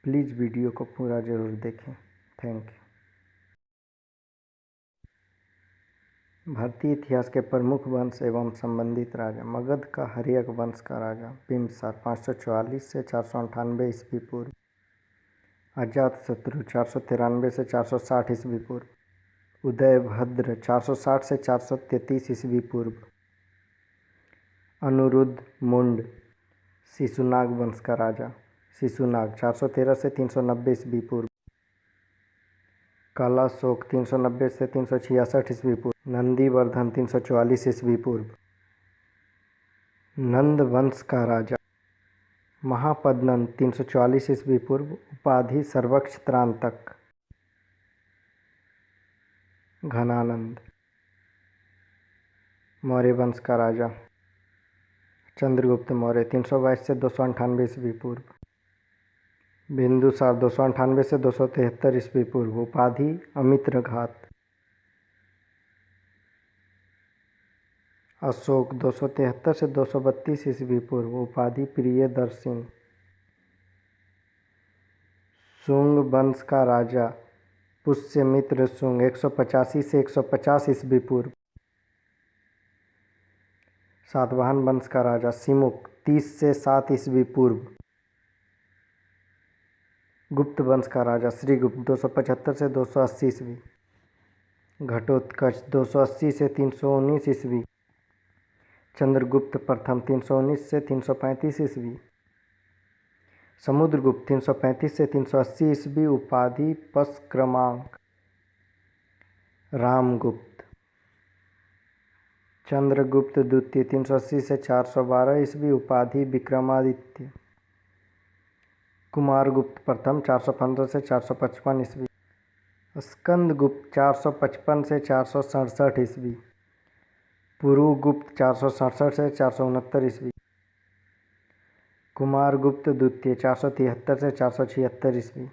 Please video को पूरा ज़रूर देखें। Thank you. भारतीय इतिहास के प्रमुख वंश एवं संबंधित राजा। मगध का हर्यक वंश का राजा बिम्बसार 544 से 498 ईस्वी पूर्व। अजातशत्रु 493 से 460 ईस्वी पूर्व। उदयभद्र 460 से 433 ईस्वी पूर्व। अनुरुद्ध मुंड शिशुनाग वंश का राजा शिशुनाग 413 से 390 ईस्वी पूर्व। कालाशोक 390 से 366 ईस्वी पूर्व। नंदीवर्धन 344 ईस्वी पूर्व। नंद वंश का राजा महापद्नंद 344 ईस्वी पूर्व। उपाधि सर्वक्ष त्रांतक। घनानंद मौर्य वंश का राजा चंद्रगुप्त मौर्य 322 से 298 ईस्वी पूर्व। बिंदुसार 298 से 273 ईस्वी पूर्व। उपाधि अमित्रघात। अशोक 273 से 232 ईस्वी पूर्व। उपाधि प्रियदर्शिन। शुंग वंश का राजा पुष्यमित्र शुंग 185 से 150 ईस्वी पूर्व। सातवाहन वंश का राजा सिमुक 30 से 7 ईस्वी पूर्व। गुप्त वंश का राजा श्रीगुप्त 275 से 280 ईस्वी। घटोत्कच 280 से 319 ईस्वी। चंद्रगुप्त प्रथम 319 से 335 ईस्वी। समुद्रगुप्त 335 से 380 ईस्वी। उपाधि पशक्रमांक। रामगुप्त। चंद्रगुप्त द्वितीय 380 से 412 ईस्वी। उपाधि विक्रमादित्य। कुमारगुप्त प्रथम 415 से 455 ईस्वी। स्कंदगुप्त 455 से 467 ईस्वी। पुरुगुप्त 467 से 469 ईस्वी। कुमारगुप्त द्वितीय 473 से 476 ईस्वी।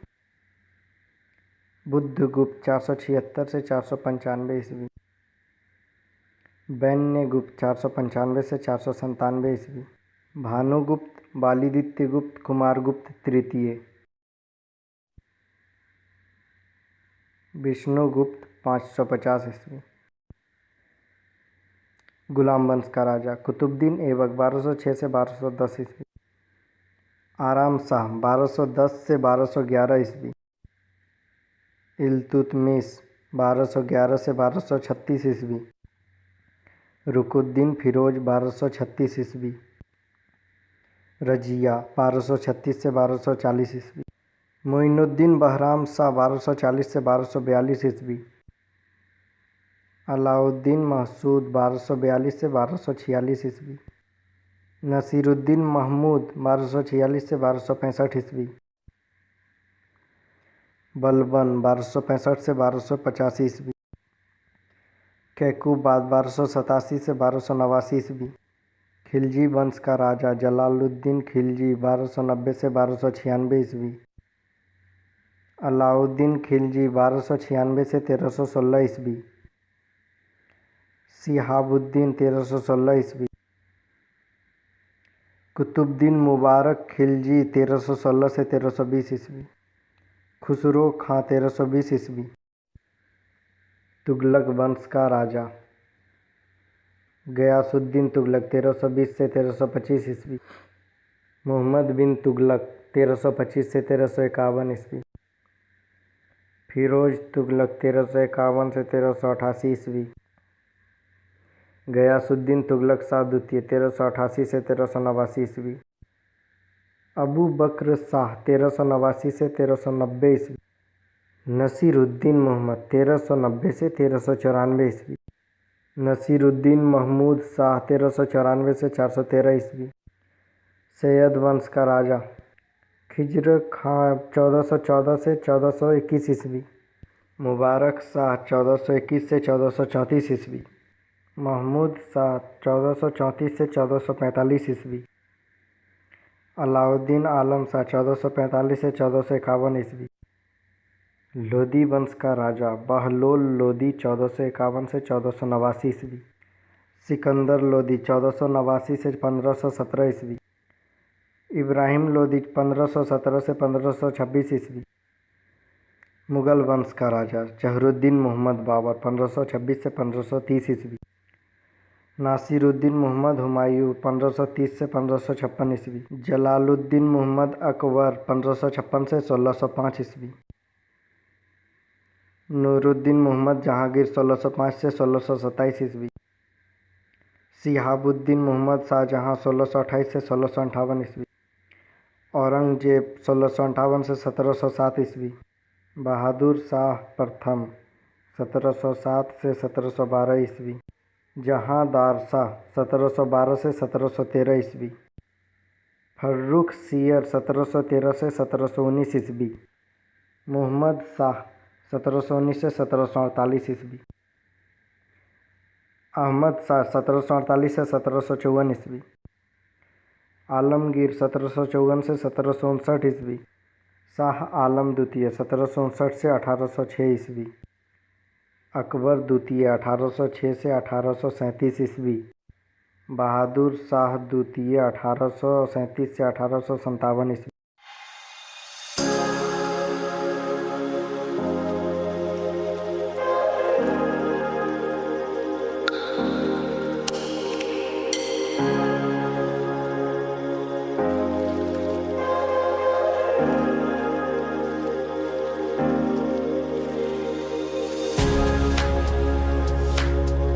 बुद्धगुप्त 476 से 495 ईस्वी। वैन्यगुप्त 495 से 497 ईस्वी। भानुगुप्त बालीदित्य गुप्त कुमारगुप्त तृतीय। विष्णुगुप्त 550 ईस्वी। गुलाम वंश का राजा कुतुबुद्दीन ऐबक 1206 से 1210 ईस्वी। आराम शाह 1210 से 1211 ईस्वी। इल्तुतमिश 1211 से 1236 ईस्वी। रुकुद्दीन फिरोज 1236 ईस्वी। रजिया 1236 से 1240 ईस्वी। मोइनुद्दीन बहराम शाह 1240 से 1242 ईस्वी। अलाउद्दीन महसूद 1242 से 1246 ईस्वी। नसीरुद्दीन महमूद 1246 से 1265 ईस्वी। बलबन 1265 से 1285 ईस्वी। कैकुबाद 1287 से 1289 ईस्वी। खिलजी वंश का राजा जलालुद्दीन खिलजी 1290 से 1296 ईस्वी। अलाउद्दीन खिलजी 1296 से 1316 ईस्वी। शिहाबुद्दीन 1316 ईस्वी। कुतुबुद्दीन मुबारक खिलजी 1316 से 1320 ईस्वी। खुसरो खां 1320 ईस्वी। तुगलक वंश का राजा गयासुद्दीन तुगलक 1320 से 1325 ईस्वी। मोहम्मद बिन तुगलक 1325 से 1351 ईस्वी। फिरोज तुगलक 1351 से 1388 ईस्वी। गयासुद्दीन तुगलक शाह द्वितीय 1388 से 1389 ईस्वी। अबू बकर शाह 1389 से 1390 ईस्वी। नसीरुद्दीन मोहम्मद 1390 से 1394 ईस्वी। नसीरुद्दीन महमूद शाह 1394 से 413 ईस्वी। सैयद वंश का राजा खिज्र खां 1414 से 1421 ईस्वी। मुबारक शाह 1421 से 1434 ईस्वी। महमूद शाह 1434 से 1445 ईस्वी। अलाउद्दीन आलम शाह 1445 से 1451 ईस्वी। लोदी वंश का राजा बहलोल लोदी 1451 से 1489 ईस्वी। सिकंदर लोदी 1489 से 1517 ईस्वी। इब्राहिम लोदी 1517 से 1526 ईस्वी। मुगल वंश का राजा जहरुद्दीन मोहम्मद बाबर 1526 से 1530 ईस्वी। नासिरुद्दीन मोहम्मद हुमायूं 1530 से 1556 ईस्वी। जलालुद्दीन मोहम्मद अकबर 1556 से 1605 ईस्वी। नूरुद्दीन मोहम्मद जहांगीर 1605 से 1627 ईस्वी। शिहाबुद्दीन मोहम्मद शाहजहां 1628 से 1658 ईस्वी। औरंगजेब 1658 से 1707 ईस्वी। बहादुर शाह प्रथम 1707 से 1712 ईस्वी। जहांदार शाह 1712 से 1713 ईस्वी। फर्रुख सियर 1713 से 1719 ईस्वी। मोहम्मद शाह 1719 से 1748 ईस्वी। अहमद शाह 1748 से 1754 ईस्वी। आलमगीर 1754 से 1759 ईस्वी। शाह आलम द्वितीय 1759 से 1806 ईस्वी। अकबर द्वितीय 1806 से 1837 ईस्वी। बहादुर शाह द्वितीय 1837 से 1857 ईस्वी।